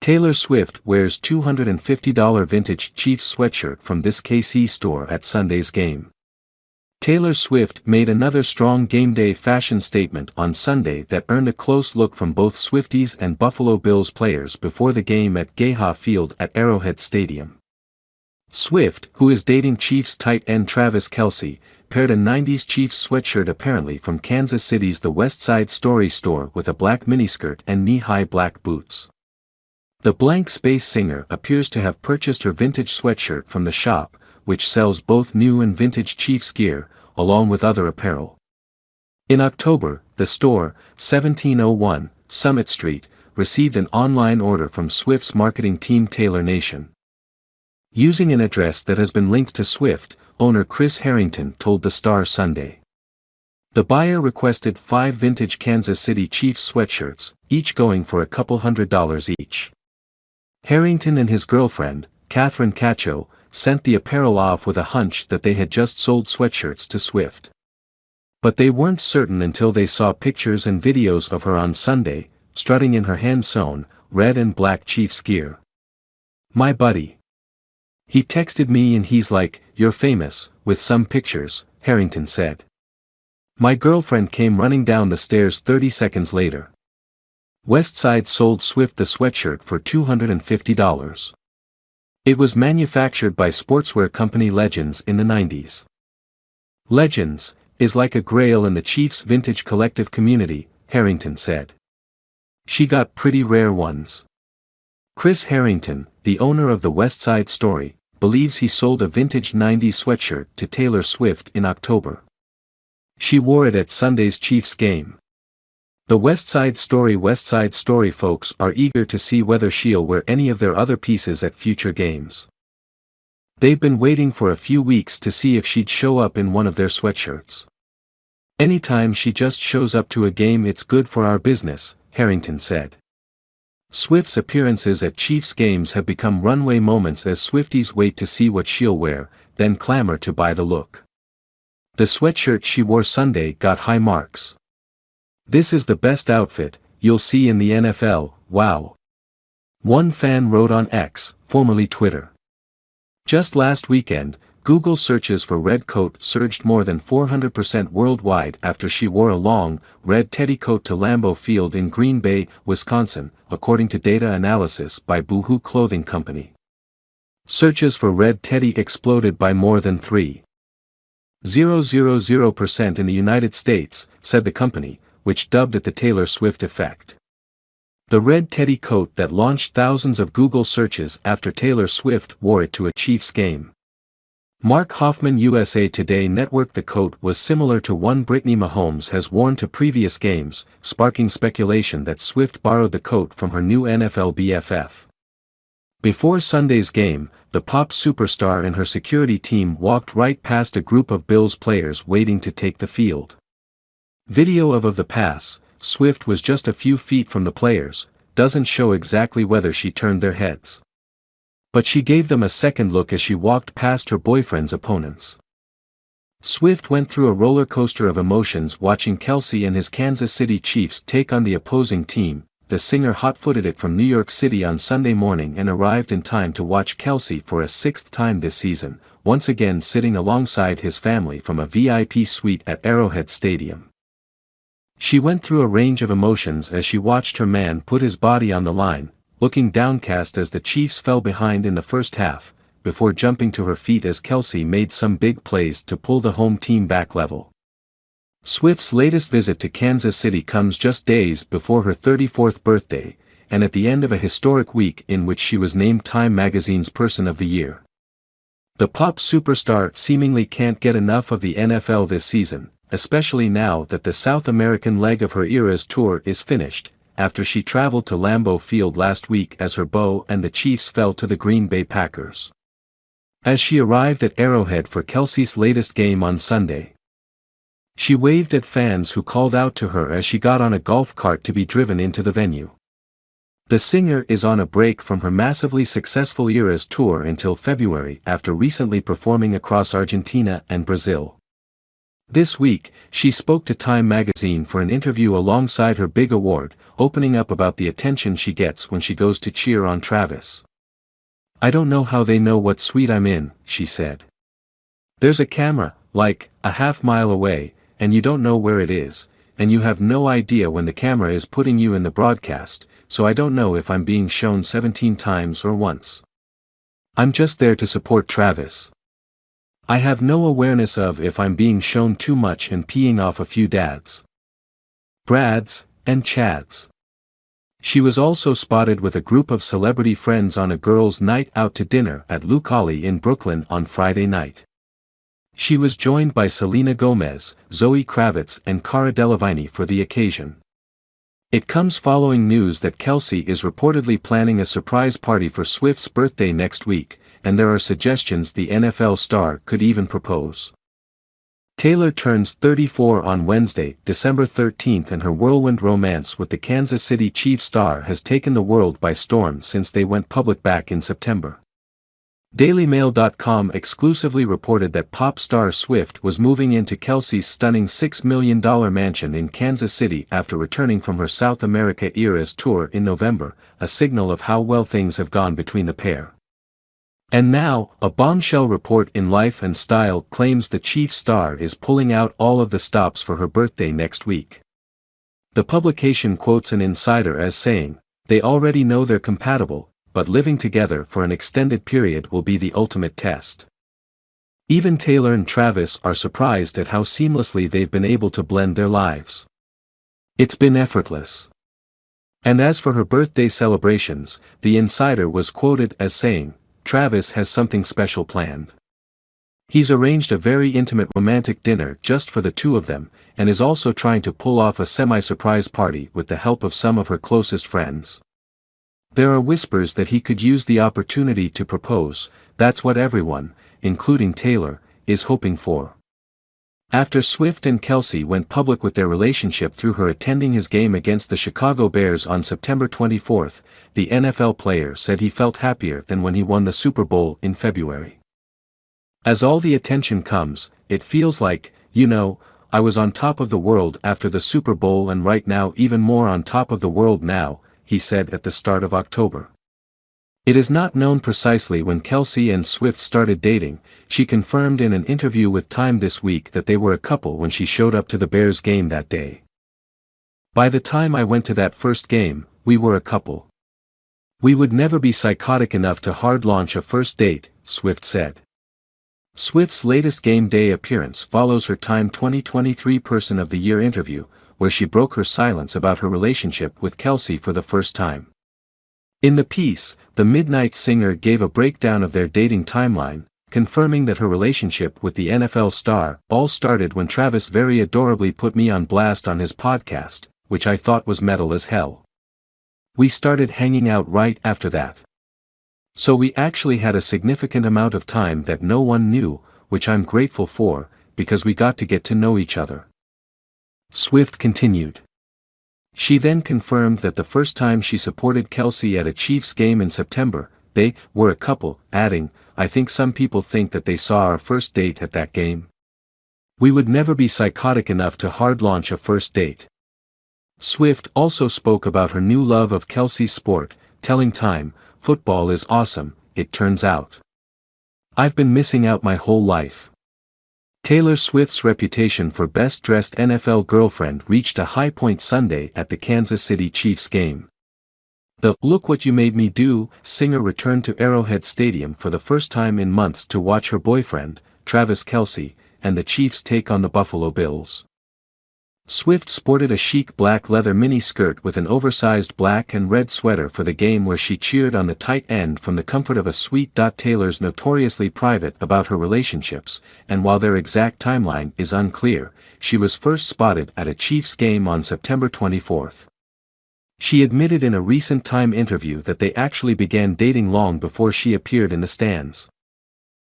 Taylor Swift wears $250 vintage Chiefs sweatshirt from this KC store at Sunday's game. Taylor Swift made another strong game-day fashion statement on Sunday that earned a close look from both Swifties and Buffalo Bills players before the game at Gayha Field at Arrowhead Stadium. Swift, who is dating Chiefs tight end Travis Kelce, paired a 90s Chiefs sweatshirt apparently from Kansas City's The West Side Story store with a black miniskirt and knee-high black boots. The blank space singer appears to have purchased her vintage sweatshirt from the shop, which sells both new and vintage Chiefs gear, along with other apparel. In October, the store, 1701 Summit Street, received an online order from Swift's marketing team Taylor Nation. Using an address that has been linked to Swift, owner Chris Harrington told the Star Sunday. The buyer requested 5 vintage Kansas City Chiefs sweatshirts, each going for a couple $100 each. Harrington and his girlfriend, Catherine Cacho, sent the apparel off with a hunch that they had just sold sweatshirts to Swift. But they weren't certain until they saw pictures and videos of her on Sunday, strutting in her hand-sewn, red and black Chiefs gear. "My buddy. He texted me and he's like, 'You're famous,' with some pictures," Harrington said. "My girlfriend came running down the stairs 30 seconds later." Westside sold Swift the sweatshirt for $250. It was manufactured by sportswear company Legends in the 90s. Legends is like a grail in the Chiefs vintage collective community, Harrington said. "She got pretty rare ones." Chris Harrington, the owner of the Westside Story, believes he sold a vintage 90s sweatshirt to Taylor Swift in October. She wore it at Sunday's Chiefs game. The Westside Story folks are eager to see whether she'll wear any of their other pieces at future games. They've been waiting for a few weeks to see if she'd show up in one of their sweatshirts. "Anytime she just shows up to a game, it's good for our business," Harrington said. Swift's appearances at Chiefs games have become runway moments as Swifties wait to see what she'll wear, then clamor to buy the look. The sweatshirt she wore Sunday got high marks. "This is the best outfit you'll see in the NFL, wow," one fan wrote on X, formerly Twitter. Just last weekend, Google searches for red coat surged more than 400% worldwide after she wore a long, red teddy coat to Lambeau Field in Green Bay, Wisconsin, according to data analysis by Boohoo Clothing Company. Searches for red teddy exploded by more than 3,000% in the United States, said the company, which dubbed it the Taylor Swift effect. The red teddy coat that launched thousands of Google searches after Taylor Swift wore it to a Chiefs game. Mark Hoffman USA Today networked the coat was similar to one Brittany Mahomes has worn to previous games, sparking speculation that Swift borrowed the coat from her new NFL BFF. Before Sunday's game, the pop superstar and her security team walked right past a group of Bills players waiting to take the field. Video of the pass, Swift was just a few feet from the players, doesn't show exactly whether she turned their heads. But she gave them a second look as she walked past her boyfriend's opponents. Swift went through a roller coaster of emotions watching Kelce and his Kansas City Chiefs take on the opposing team. The singer hot-footed it from New York City on Sunday morning and arrived in time to watch Kelce for a 6th time this season, once again sitting alongside his family from a VIP suite at Arrowhead Stadium. She went through a range of emotions as she watched her man put his body on the line, looking downcast as the Chiefs fell behind in the first half, before jumping to her feet as Kelce made some big plays to pull the home team back level. Swift's latest visit to Kansas City comes just days before her 34th birthday, and at the end of a historic week in which she was named Time magazine's Person of the Year. The pop superstar seemingly can't get enough of the NFL this season, especially now that the South American leg of her Eras tour is finished, after she traveled to Lambeau Field last week as her beau and the Chiefs fell to the Green Bay Packers. As she arrived at Arrowhead for Kelce's latest game on Sunday, she waved at fans who called out to her as she got on a golf cart to be driven into the venue. The singer is on a break from her massively successful Eras tour until February after recently performing across Argentina and Brazil. This week, she spoke to Time magazine for an interview alongside her big award, opening up about the attention she gets when she goes to cheer on Travis. "I don't know how they know what suite I'm in," she said. "There's a camera, like, a half-mile away, and you don't know where it is, and you have no idea when the camera is putting you in the broadcast, so I don't know if I'm being shown 17 times or once. I'm just there to support Travis. I have no awareness of if I'm being shown too much and peeing off a few dads, Brads, and Chads." She was also spotted with a group of celebrity friends on a girls' night out to dinner at Lucali in Brooklyn on Friday night. She was joined by Selena Gomez, Zoe Kravitz and Cara Delevingne for the occasion. It comes following news that Kelce is reportedly planning a surprise party for Swift's birthday next week, and there are suggestions the NFL star could even propose. Taylor turns 34 on Wednesday, December 13th, and her whirlwind romance with the Kansas City Chiefs star has taken the world by storm since they went public back in September. DailyMail.com exclusively reported that pop star Swift was moving into Kelce's stunning $6 million mansion in Kansas City after returning from her South America Eras tour in November, a signal of how well things have gone between the pair. And now, a bombshell report in Life and Style claims the Chiefs star is pulling out all of the stops for her birthday next week. The publication quotes an insider as saying, "They already know they're compatible, but living together for an extended period will be the ultimate test." Even Taylor and Travis are surprised at how seamlessly they've been able to blend their lives. "It's been effortless." And as for her birthday celebrations, the insider was quoted as saying, "Travis has something special planned. He's arranged a very intimate romantic dinner just for the two of them, and is also trying to pull off a semi-surprise party with the help of some of her closest friends. There are whispers that he could use the opportunity to propose. That's what everyone, including Taylor, is hoping for." After Swift and Kelce went public with their relationship through her attending his game against the Chicago Bears on September 24, the NFL player said he felt happier than when he won the Super Bowl in February. "As all the attention comes, it feels like, I was on top of the world after the Super Bowl and right now even more on top of the world now," he said at the start of October. It is not known precisely when Kelce and Swift started dating. She confirmed in an interview with Time this week that they were a couple when she showed up to the Bears game that day. "By the time I went to that first game, we were a couple. We would never be psychotic enough to hard launch a first date," Swift said. Swift's latest game day appearance follows her Time 2023 Person of the Year interview, where she broke her silence about her relationship with Kelce for the first time. In the piece, the Midnight Singer gave a breakdown of their dating timeline, confirming that her relationship with the NFL star all started when Travis very adorably put me on blast on his podcast, which I thought was metal as hell. "We started hanging out right after that. So we actually had a significant amount of time that no one knew, which I'm grateful for, because we got to get to know each other." Swift continued. She then confirmed that the first time she supported Kelce at a Chiefs game in September, they were a couple, adding, "I think some people think that they saw our first date at that game. We would never be psychotic enough to hard launch a first date." Swift also spoke about her new love of Kelce's sport, telling Time, "Football is awesome, it turns out. I've been missing out my whole life." Taylor Swift's reputation for best-dressed NFL girlfriend reached a high point Sunday at the Kansas City Chiefs game. The "Look What You Made Me Do" singer returned to Arrowhead Stadium for the first time in months to watch her boyfriend, Travis Kelce, and the Chiefs take on the Buffalo Bills. Swift sported a chic black leather mini-skirt with an oversized black and red sweater for the game, where she cheered on the tight end from the comfort of a suite. Taylor's notoriously private about her relationships, and while their exact timeline is unclear, she was first spotted at a Chiefs game on September 24. She admitted in a recent Time interview that they actually began dating long before she appeared in the stands.